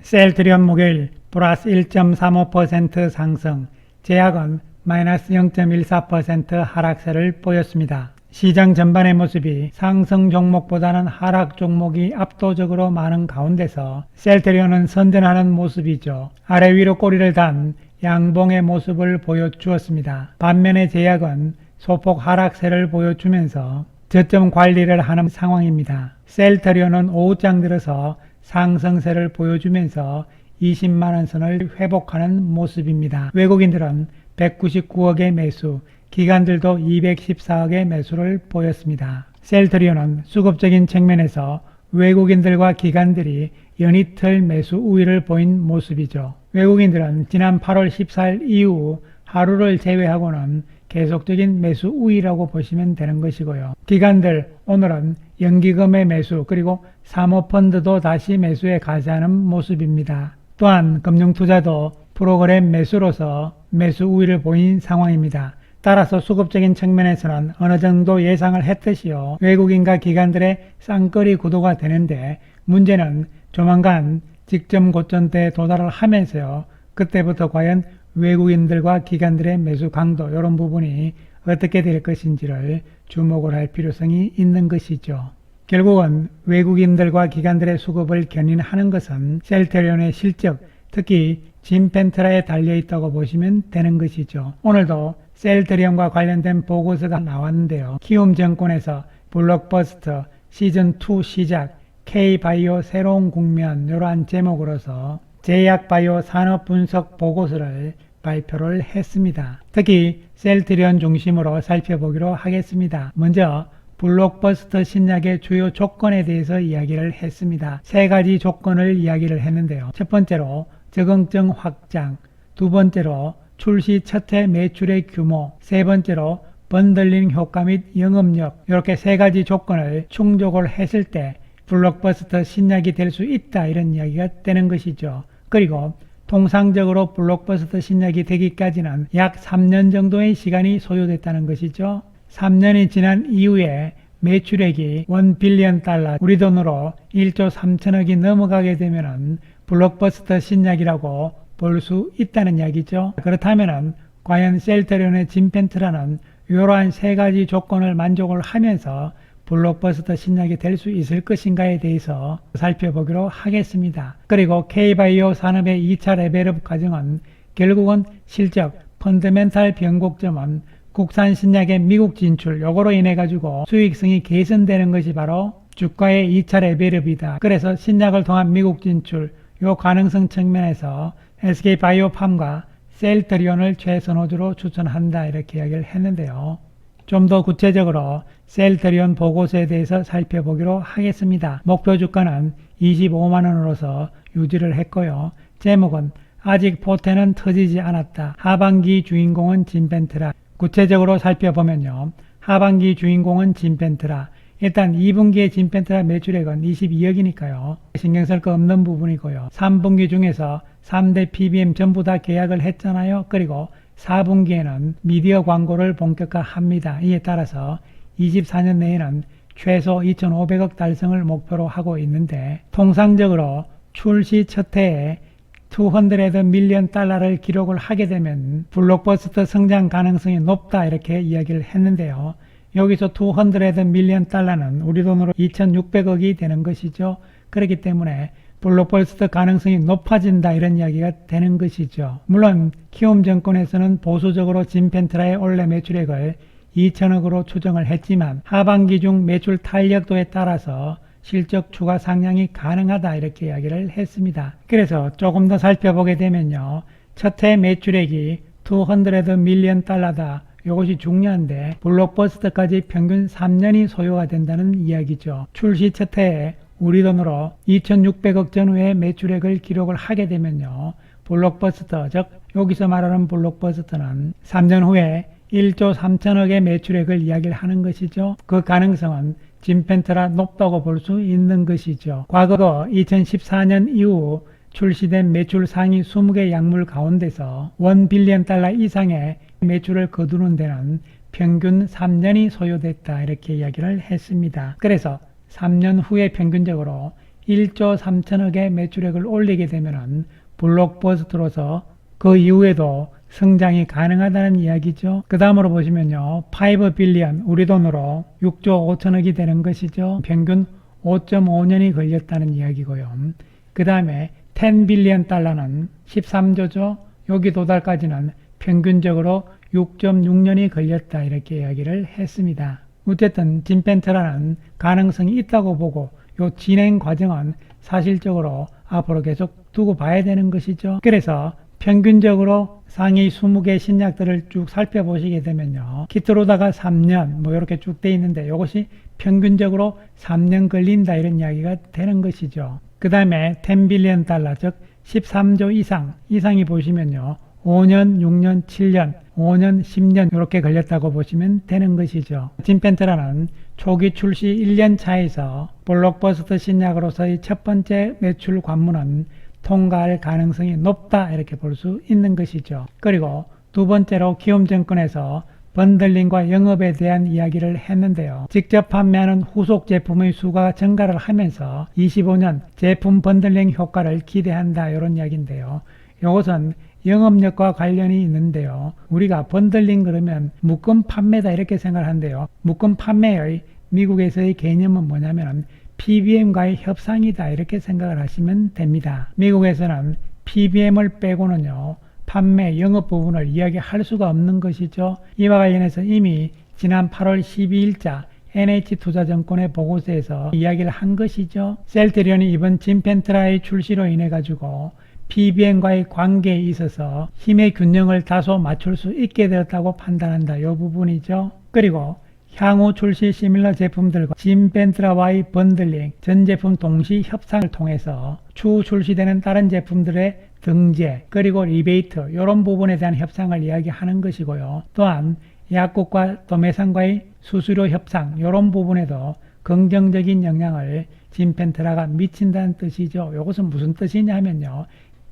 셀트리온 목요일 플러스 1.35% 상승, 제약은 마이너스 0.14% 하락세를 보였습니다. 시장 전반의 모습이 상승 종목보다는 하락 종목이 압도적으로 많은 가운데서 셀트리온은 선전하는 모습이죠. 아래 위로 꼬리를 단 양봉의 모습을 보여주었습니다. 반면에 제약은 소폭 하락세를 보여주면서 저점 관리를 하는 상황입니다. 셀트리온은 오후장 들어서 상승세를 보여주면서 20만원 선을 회복하는 모습입니다. 외국인들은 199억의 매수, 기관들도 214억의 매수를 보였습니다. 셀트리온은 수급적인 측면에서 외국인들과 기관들이 연이틀 매수 우위를 보인 모습이죠. 외국인들은 지난 8월 14일 이후 하루를 제외하고는 계속적인 매수 우위라고 보시면 되는 것이고요. 기관들 오늘은 연기금의 매수 그리고 사모펀드도 다시 매수에 가세하는 모습입니다. 또한 금융투자도 프로그램 매수로서 매수 우위를 보인 상황입니다. 따라서 수급적인 측면에서는 어느 정도 예상을 했듯이요. 외국인과 기관들의 쌍끌이 구도가 되는데 문제는 조만간 직전 고점대에 도달을 하면서요. 그때부터 과연 외국인들과 기관들의 매수 강도 이런 부분이 어떻게 될 것인지를 주목을 할 필요성이 있는 것이죠. 결국은 외국인들과 기관들의 수급을 견인하는 것은 셀트리온의 실적, 특히 진펜트라에 달려있다고 보시면 되는 것이죠. 오늘도 셀트리온과 관련된 보고서가 나왔는데요. 키움증권에서 블록버스터 시즌2 시작, K바이오 새로운 국면 이러한 제목으로서 제약바이오 산업 분석 보고서를 발표를 했습니다. 특히 셀트리온 중심으로 살펴보기로 하겠습니다. 먼저 블록버스터 신약의 주요 조건에 대해서 이야기를 했습니다. 세 가지 조건을 이야기를 했는데요. 첫 번째로 적응증 확장, 두 번째로 출시 첫 해 매출의 규모, 세 번째로 번들링 효과 및 영업력, 이렇게 세 가지 조건을 충족을 했을 때 블록버스터 신약이 될 수 있다, 이런 이야기가 되는 것이죠. 그리고 통상적으로 블록버스터 신약이 되기까지는 약 3년 정도의 시간이 소요됐다는 것이죠. 3년이 지난 이후에 매출액이 1 빌리언 달러, 우리 돈으로 1조 3천억이 넘어가게 되면은 블록버스터 신약이라고 볼 수 있다는 이야기죠. 그렇다면은 과연 셀트리온의 진펜트라는 이러한 세 가지 조건을 만족을 하면서 블록버스터 신약이 될 수 있을 것인가에 대해서 살펴보기로 하겠습니다. 그리고 K바이오 산업의 2차 레벨업 과정은 결국은 실적, 펀더멘탈 변곡점은 국산 신약의 미국 진출, 요거로 인해 가지고 수익성이 개선되는 것이 바로 주가의 2차 레벨업이다. 그래서 신약을 통한 미국 진출, 요 가능성 측면에서 SK바이오팜과 셀트리온을 최선호주로 추천한다, 이렇게 이야기를 했는데요. 좀 더 구체적으로 셀트리온 보고서에 대해서 살펴보기로 하겠습니다. 목표 주가는 25만원으로서 유지를 했고요. 제목은 아직 포텐은 터지지 않았다. 하반기 주인공은 진펜트라. 구체적으로 살펴보면요. 하반기 주인공은 진펜트라. 일단 2분기의 진펜트라 매출액은 22억이니까요. 신경 쓸 거 없는 부분이고요. 3분기 중에서 3대 PBM 전부 다 계약을 했잖아요. 그리고 4분기에는 미디어 광고를 본격화합니다. 이에 따라서 24년 내에는 최소 2,500억 달성을 목표로 하고 있는데 통상적으로 출시 첫 해에 200 밀리언 달러를 기록을 하게 되면 블록버스터 성장 가능성이 높다, 이렇게 이야기를 했는데요. 여기서 200 밀리언 달러는 우리 돈으로 2,600억이 되는 것이죠. 그렇기 때문에 블록버스터 가능성이 높아진다, 이런 이야기가 되는 것이죠. 물론 키움증권에서는 보수적으로 진펜트라의 올해 매출액을 2천억으로 추정을 했지만 하반기 중 매출 탄력도에 따라서 실적 추가 상향이 가능하다, 이렇게 이야기를 했습니다. 그래서 조금 더 살펴보게 되면요. 첫 해 매출액이 200 밀리언 달러다. 이것이 중요한데 블록버스터까지 평균 3년이 소요가 된다는 이야기죠. 출시 첫 해에 우리 돈으로 2,600억 전후의 매출액을 기록을 하게 되면요. 블록버스터, 즉 여기서 말하는 블록버스터는 3년 후에 1조 3천억의 매출액을 이야기를 하는 것이죠. 그 가능성은 진펜트라 높다고 볼 수 있는 것이죠. 과거 2014년 이후 출시된 매출 상위 20개 약물 가운데서 1 빌리언 달러 이상의 매출을 거두는 데는 평균 3년이 소요됐다, 이렇게 이야기를 했습니다. 그래서 3년 후에 평균적으로 1조 3천억의 매출액을 올리게 되면은 블록버스터로서 그 이후에도 성장이 가능하다는 이야기죠. 그 다음으로 보시면요. 5 빌리언 우리 돈으로 6조 5천억이 되는 것이죠. 평균 5.5년이 걸렸다는 이야기고요. 그 다음에 10 빌리언 달러는 13조죠. 여기 도달까지는 평균적으로 6.6년이 걸렸다 이렇게 이야기를 했습니다. 어쨌든 진펜트라는 가능성이 있다고 보고 요 진행 과정은 사실적으로 앞으로 계속 두고 봐야 되는 것이죠. 그래서 평균적으로 상위 20개 신약들을 쭉 살펴보시게 되면요. 키트로다가 3년 뭐 이렇게 쭉 돼 있는데 이것이 평균적으로 3년 걸린다 이런 이야기가 되는 것이죠. 그 다음에 10 빌리언 달러 즉 13조 이상이 보시면요. 5년, 6년, 7년, 5년, 10년 이렇게 걸렸다고 보시면 되는 것이죠. 진펜트라는 초기 출시 1년 차에서 블록버스터 신약으로서의 첫 번째 매출 관문은 통과할 가능성이 높다 이렇게 볼 수 있는 것이죠. 그리고 두 번째로 키움증권에서 번들링과 영업에 대한 이야기를 했는데요. 직접 판매하는 후속 제품의 수가 증가를 하면서 25년 제품 번들링 효과를 기대한다 이런 이야기인데요. 이것은 영업력과 관련이 있는데요. 우리가 번들링 그러면 묶음 판매다 이렇게 생각을 한대요. 묶음 판매의 미국에서의 개념은 뭐냐면 PBM과의 협상이다 이렇게 생각을 하시면 됩니다. 미국에서는 PBM을 빼고는요. 판매, 영업 부분을 이야기할 수가 없는 것이죠. 이와 관련해서 이미 지난 8월 12일자 NH투자증권의 보고서에서 이야기를 한 것이죠. 셀트리온이 이번 진펜트라의 출시로 인해 가지고 PBM과의 관계에 있어서 힘의 균형을 다소 맞출 수 있게 되었다고 판단한다. 이 부분이죠. 그리고 향후 출시 시밀러 제품들과 진펜트라와의 번들링, 전 제품 동시 협상을 통해서 추후 출시되는 다른 제품들의 등재, 그리고 리베이트 이런 부분에 대한 협상을 이야기하는 것이고요. 또한 약국과 도매상과의 수수료 협상 이런 부분에도 긍정적인 영향을 진펜트라가 미친다는 뜻이죠. 이것은 무슨 뜻이냐 하면요.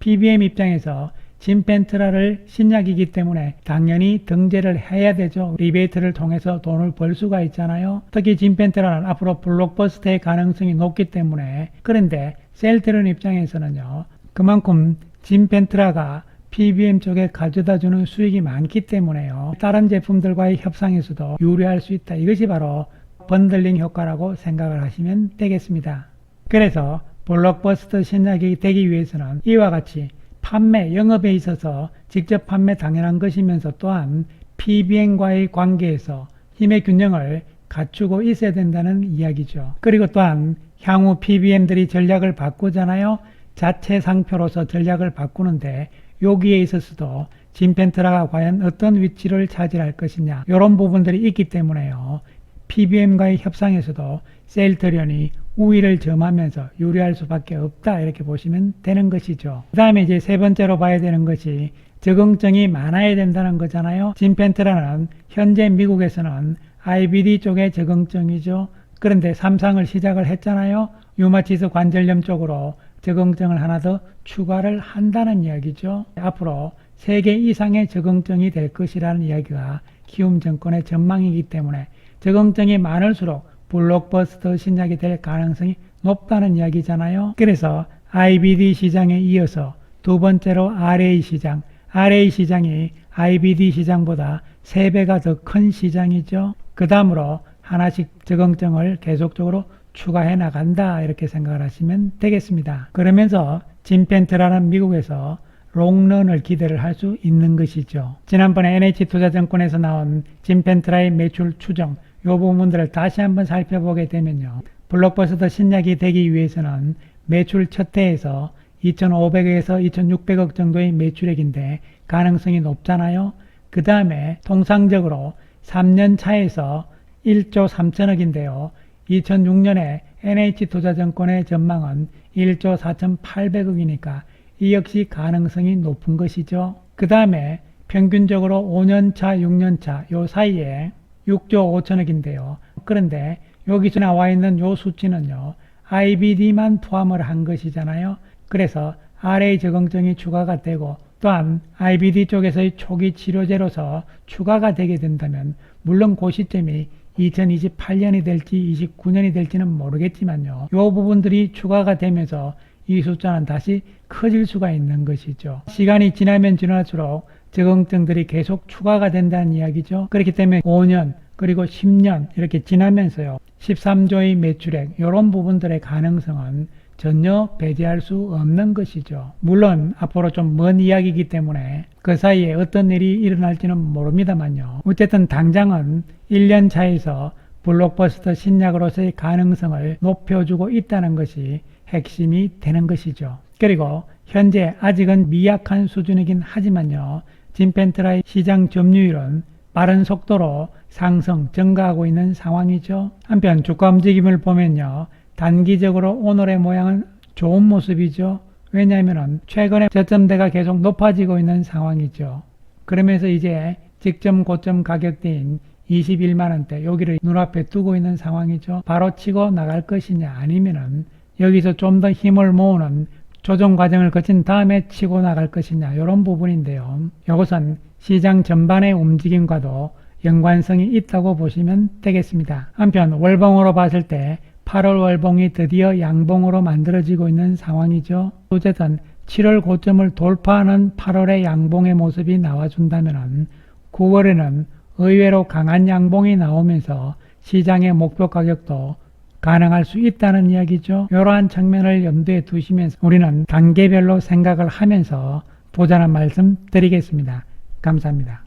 PBM 입장에서 진펜트라를 신약이기 때문에 당연히 등재를 해야 되죠. 리베이트를 통해서 돈을 벌 수가 있잖아요. 특히 진펜트라는 앞으로 블록버스터의 가능성이 높기 때문에 그런데 셀트리온 입장에서는요. 그만큼 진펜트라가 PBM 쪽에 가져다주는 수익이 많기 때문에요. 다른 제품들과의 협상에서도 유리할 수 있다. 이것이 바로 번들링 효과라고 생각을 하시면 되겠습니다. 그래서 블록버스터 신약이 되기 위해서는 이와 같이 판매, 영업에 있어서 직접 판매 당연한 것이면서 또한 PBM과의 관계에서 힘의 균형을 갖추고 있어야 된다는 이야기죠. 그리고 또한 향후 PBM들이 전략을 바꾸잖아요. 자체 상표로서 전략을 바꾸는데 여기에 있어서도 진펜트라가 과연 어떤 위치를 차지할 것이냐 이런 부분들이 있기 때문에요. PBM과의 협상에서도 셀트리온이 우위를 점하면서 유리할 수밖에 없다 이렇게 보시면 되는 것이죠. 그 다음에 이제 세 번째로 봐야 되는 것이 적응증이 많아야 된다는 거잖아요. 진펜트라는 현재 미국에서는 IBD 쪽의 적응증이죠. 그런데 3상을 시작을 했잖아요. 류마티스 관절염 쪽으로 적응증을 하나 더 추가를 한다는 이야기죠. 앞으로 3개 이상의 적응증이 될 것이라는 이야기가 키움증권의 전망이기 때문에 적응증이 많을수록 블록버스터 신약이 될 가능성이 높다는 이야기잖아요. 그래서 IBD 시장에 이어서 두 번째로 RA 시장, RA 시장이 IBD 시장보다 3배가 더 큰 시장이죠. 그 다음으로 하나씩 적응증을 계속적으로 추가해 나간다 이렇게 생각을 하시면 되겠습니다. 그러면서 진펜트라는 미국에서 롱런을 기대를 할 수 있는 것이죠. 지난번에 NH투자증권에서 나온 진펜트라의 매출 추정 이 부분들을 다시 한번 살펴보게 되면요. 블록버스터 신약이 되기 위해서는 매출 첫 해에서 2,500에서 2,600억 정도의 매출액인데 가능성이 높잖아요. 그 다음에 통상적으로 3년 차에서 1조 3천억인데요. 2006년에 NH투자증권의 전망은 1조 4,800억이니까 이 역시 가능성이 높은 것이죠. 그 다음에 평균적으로 5년차, 6년차 요 사이에 6조 5천억인데요. 그런데 여기서 나와 있는 요 수치는요. IBD만 포함을 한 것이잖아요. 그래서 RA 적응증이 추가가 되고 또한 IBD 쪽에서의 초기 치료제로서 추가가 되게 된다면 물론 그 시점이 2028년이 될지 29년이 될지는 모르겠지만요. 이 부분들이 추가가 되면서 이 숫자는 다시 커질 수가 있는 것이죠. 시간이 지나면 지날수록 적응증들이 계속 추가가 된다는 이야기죠. 그렇기 때문에 5년 그리고 10년 이렇게 지나면서요. 13조의 매출액 이런 부분들의 가능성은 전혀 배제할 수 없는 것이죠. 물론 앞으로 좀 먼 이야기이기 때문에 그 사이에 어떤 일이 일어날지는 모릅니다만요. 어쨌든 당장은 1년 차에서 블록버스터 신약으로서의 가능성을 높여주고 있다는 것이 핵심이 되는 것이죠. 그리고 현재 아직은 미약한 수준이긴 하지만요. 진펜트라의 시장 점유율은 빠른 속도로 상승, 증가하고 있는 상황이죠. 한편 주가 움직임을 보면요. 단기적으로 오늘의 모양은 좋은 모습이죠. 왜냐하면 최근에 저점대가 계속 높아지고 있는 상황이죠. 그러면서 이제 직전 고점 가격대인 21만원대 여기를 눈앞에 두고 있는 상황이죠. 바로 치고 나갈 것이냐 아니면은 여기서 좀 더 힘을 모으는 조정 과정을 거친 다음에 치고 나갈 것이냐 이런 부분인데요. 이것은 시장 전반의 움직임과도 연관성이 있다고 보시면 되겠습니다. 한편 월봉으로 봤을 때 8월 월봉이 드디어 양봉으로 만들어지고 있는 상황이죠. 어쨌든 7월 고점을 돌파하는 8월의 양봉의 모습이 나와준다면 9월에는 의외로 강한 양봉이 나오면서 시장의 목표 가격도 가능할 수 있다는 이야기죠. 이러한 측면을 염두에 두시면서 우리는 단계별로 생각을 하면서 보자는 말씀 드리겠습니다. 감사합니다.